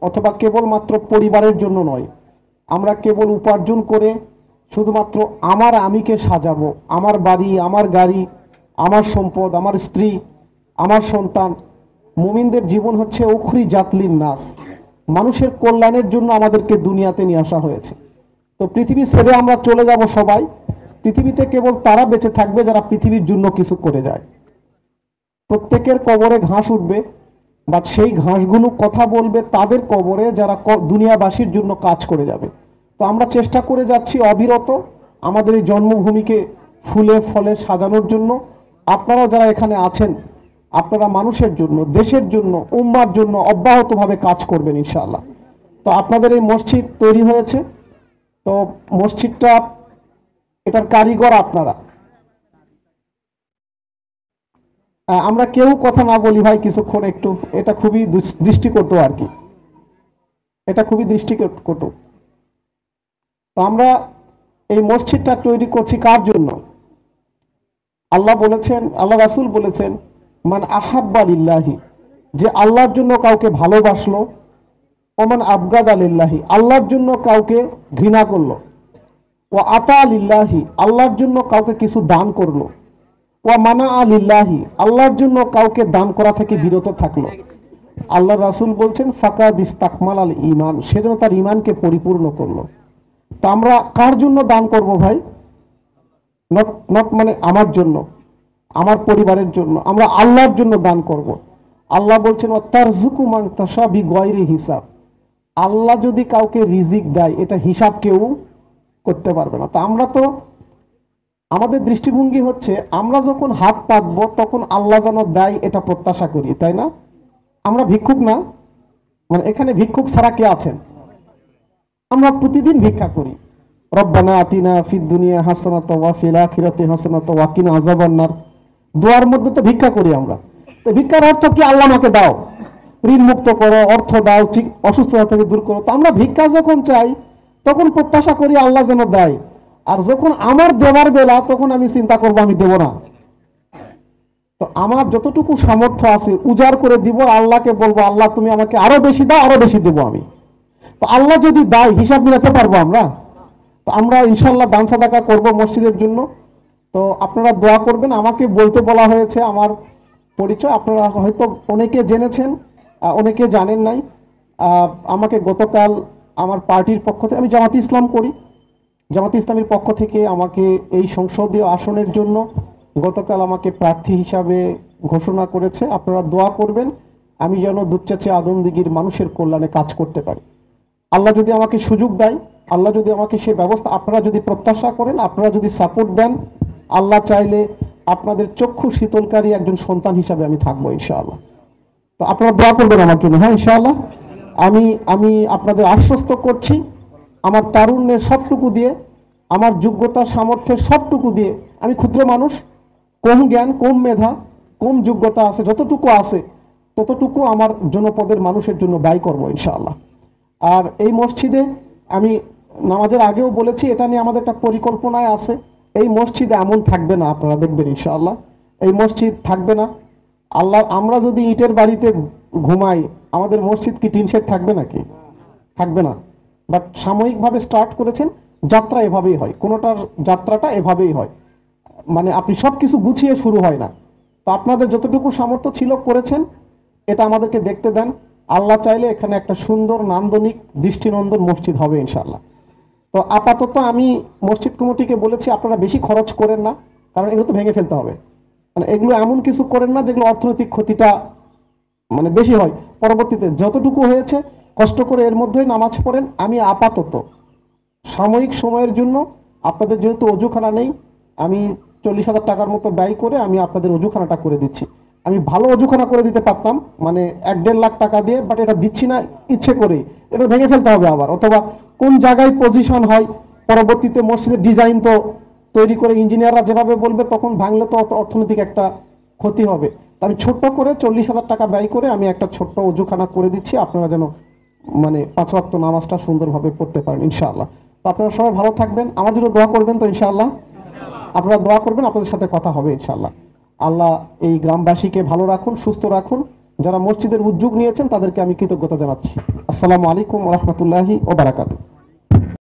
অথবা কেবলমাত্র পরিবারের জন্য নয়। আমরা কেবল উপার্জন করে শুধুমাত্র আমার আমিকে সাজাবো, আমার বাড়ি, আমার গাড়ি, আমার সম্পদ, আমার স্ত্রী, আমার সন্তান। মুমিনদের জীবন হচ্ছে উখরি জাতলিন নাস, মানুষের কল্যাণের জন্য আমাদেরকে দুনিয়াতে নিয়ে আসা হয়েছে। তো পৃথিবী ছেড়ে আমরা চলে যাব সবাই, পৃথিবীতে কেবল তারা বেঁচে থাকবে যারা পৃথিবীর জন্য কিছু করে যায়। প্রত্যেকের কবরে ঘাস উঠবে, বাট সেই ঘাসগুলো কথা বলবে তাদের কবরে যারা দুনিয়াবাসীর জন্য কাজ করে যাবে। তো আমরা চেষ্টা করে যাচ্ছি অবিরত আমাদের এই জন্মভূমিকে ফুলে ফলে সাজানোর জন্য। আপনারাও যারা এখানে আছেন, আপনারা মানুষের জন্য, দেশের জন্য, উম্মার জন্য অব্যাহতভাবে কাজ করবেন ইনশাআল্লাহ। তো আপনাদের এই মসজিদ তৈরি হয়েছে, তো মসজিদটা এটার কারিগর আপনারা। আমরা কেউ কথা না বলি ভাই কিছুক্ষণ একটু, এটা খুবই দৃষ্টিকটু আর কি, এটা খুবই দৃষ্টিকটু। তো আমরা এই মসজিদটা তৈরি করছি কার জন্য? আল্লাহ বলেছেন, আল্লাহ রাসূল বলেছেন, মান আহাব্বা লিল্লাহি, যে আল্লাহর জন্য কাউকে ভালোবাসলো, ওমান আবগাদা লিল্লাহি, আল্লাহর জন্য কাউকে ঘৃণা করলো, ও আতা লিল্লাহি, আল্লাহর জন্য কাউকে কিছু দান করলো, ওয়া মানা আলিল্লাহি, আল্লাহর জন্য কাউকে দান করা থেকে বিরত থাকলো। আল্লাহ রাসূল বলছেন ফাকাদ ইস্তাকমাল আল ঈমান, সেজন্য তার ঈমানকে পরিপূর্ণ করলো। তো আমরা কার জন্য দান করব ভাই? নট মানে আমার জন্য, আমার পরিবারের জন্য, আমরা আল্লাহর জন্য দান করব। আল্লাহ বলছেন ওয়াতারযুকু মান তাশা বিগয়রি হিসাব, আল্লাহ যদি কাউকে রিজিক দেয় এটা হিসাব কেউ করতে পারবে না। তো আমরা তো, আমাদের দৃষ্টিভঙ্গি হচ্ছে আমরা যখন হাত পাতবো তখন আল্লাহ যেন দেয় এটা প্রত্যাশা করি, তাই না? আমরা ভিক্ষুক না, মানে এখানে ভিক্ষুক ছাড়া কে আছেন? আমরা প্রতিদিন ভিক্ষা করি। রব্বানা আতিনা ফিদ দুনিয়া হাসানাতাও ওয়া ফিল আখিরাতি হাসানাতাও ওয়া কিনা আযাবান্নার, দোয়ার মধ্যে তো ভিক্ষা করি আমরা। তো ভিক্ষার অর্থ কি আল্লাহ আমাকে দাও, ঋণ মুক্ত করো, অর্থ দাও, অসুস্থতা থেকে দূর করো। তো আমরা ভিক্ষা যখন চাই তখন প্রত্যাশা করি আল্লাহ যেন দেয়, আর যখন আমার দেওয়ার বেলা তখন আমি চিন্তা করবো আমি দেব না। তো আমার যতটুকু সামর্থ্য আছে উজাড় করে দিব, আল্লাহকে বলবো আল্লাহ তুমি আমাকে আরো বেশি দাও, আরো বেশি দেবো আমি। তো আল্লাহ যদি দেয় হিসাব মিলাতে পারবো আমরা। তো আমরা ইনশাল্লাহ দান সাদাকা করবো মসজিদের জন্য। তো আপনারা দোয়া করবেন। আমাকে বলতে বলা হয়েছে আমার পরিচয়, আপনারা হয়তো অনেকে জেনেছেন, অনেকে জানেন নাই। আমাকে গতকাল আমার পার্টির পক্ষ থেকে, আমি জামাতে ইসলাম করি, জামাতে ইসলামের পক্ষ থেকে আমাকে এই সংসদীয় আসনের জন্য গতকাল আমাকে প্রার্থী হিসাবে ঘোষণা করেছে। আপনারা দোয়া করবেন আমি যেন দুপচাচি আদমদিঘির মানুষের কল্যাণে কাজ করতে পারি। আল্লাহ যদি আমাকে সুযোগ দেয়, আল্লাহ যদি আমাকে সে ব্যবস্থা, আপনারা যদি প্রত্যাশা করেন, আপনারা যদি সাপোর্ট দেন, আল্লাহ চাইলে আপনাদের চক্ষু শীতলকারী একজন সন্তান হিসাবে আমি থাকবো ইনশাআল্লাহ। তো আপনারা দোয়া করবেন আমার জন্য, হ্যাঁ ইনশাআল্লাহ। আমি আপনাদের আশ্বস্ত করছি আমার তারুণ্যের সবটুকু দিয়ে, আমার যোগ্যতা সামর্থ্যের সবটুকু দিয়ে, আমি ক্ষুদ্র মানুষ, কম জ্ঞান, কম মেধা, কম যোগ্যতা আছে, যতটুকু আছে ততটুকু আমার জনপদের মানুষের জন্য ব্যয় করবো ইনশাআল্লাহ। আর এই মসজিদে আমি নামাজের আগেও বলেছি, এটা নিয়ে আমাদের একটা পরিকল্পনায় আছে। এই মসজিদে এমন থাকবে না, আপনারা দেখবেন ইনশাআল্লাহ এই মসজিদ থাকবে না। আল্লাহ, আমরা যদি ইটের বাড়িতে ঘুমাই, আমাদের মসজিদ কি টিন শেড থাকবে নাকি? থাকবে না। বাট সাময়িকভাবে স্টার্ট করেছেন, যাত্রা এভাবেই হয়, কোনোটার যাত্রাটা এভাবেই হয়, মানে আপনি সব কিছু গুছিয়ে শুরু হয় না। তো আপনাদের যতটুকু সামর্থ্য ছিল করেছেন, এটা আমাদেরকে দেখতে দেন। আল্লাহ চাইলে এখানে একটা সুন্দর নান্দনিক দৃষ্টিনন্দন মসজিদ হবে ইনশাআল্লাহ। তো আপাতত আমি মসজিদ কমিটিকে বলেছি আপনারা বেশি খরচ করেন না, কারণ এগুলো তো ভেঙে ফেলতে হবে। মানে এগুলো এমন কিছু করেন না যেগুলো অর্থনৈতিক ক্ষতিটা মানে বেশি হয়। পরবর্তীতে যতটুকু হয়েছে কষ্ট করে এর মধ্যেই নামাজ পড়েন। আমি আপাতত সাময়িক সময়ের জন্য আপনাদের যেহেতু অজুখানা নেই, আমি 40,000 টাকার মতো ব্যয় করে আমি আপনাদের অজুখানাটা করে দিচ্ছি। আমি ভালো অজুখানা করে দিতে পারতাম, মানে 1-1.5 লাখ টাকা দিয়ে, বাট এটা দিচ্ছি না ইচ্ছে করেই। এটা ভেঙে ফেলতে হবে আবার, অথবা কোন জায়গায় পজিশন হয় পরবর্তীতে মসজিদের ডিজাইন তো তৈরি করে ইঞ্জিনিয়াররা যেভাবে বলবে তখন ভাঙলে তো অর্থনৈতিক একটা ক্ষতি হবে। আমি ছোট্ট করে 40,000 টাকা ব্যয় করে আমি একটা ছোট্ট অজুখানা করে দিচ্ছি, আপনারা যেন মানে 5 ওয়াক্ত নামাজটা সুন্দরভাবে পড়তে পারেন ইনশাআল্লাহ। তো আপনারা সবাই ভালো থাকবেন, আমার জন্য দোয়া করবেন তো ইনশাআল্লাহ। আপনারা দোয়া করবেন, আপনাদের সাথে কথা হবে ইনশাআল্লাহ। আল্লাহ এই গ্রামবাসীকে ভালো রাখুন, সুস্থ রাখুন, যারা মসজিদের উদ্যোগ নিয়েছেন তাদেরকে আমি কৃতজ্ঞতা জানাচ্ছি। আসসালামু আলাইকুম ওয়া রাহমাতুল্লাহি ওয়া বারাকাতুহু।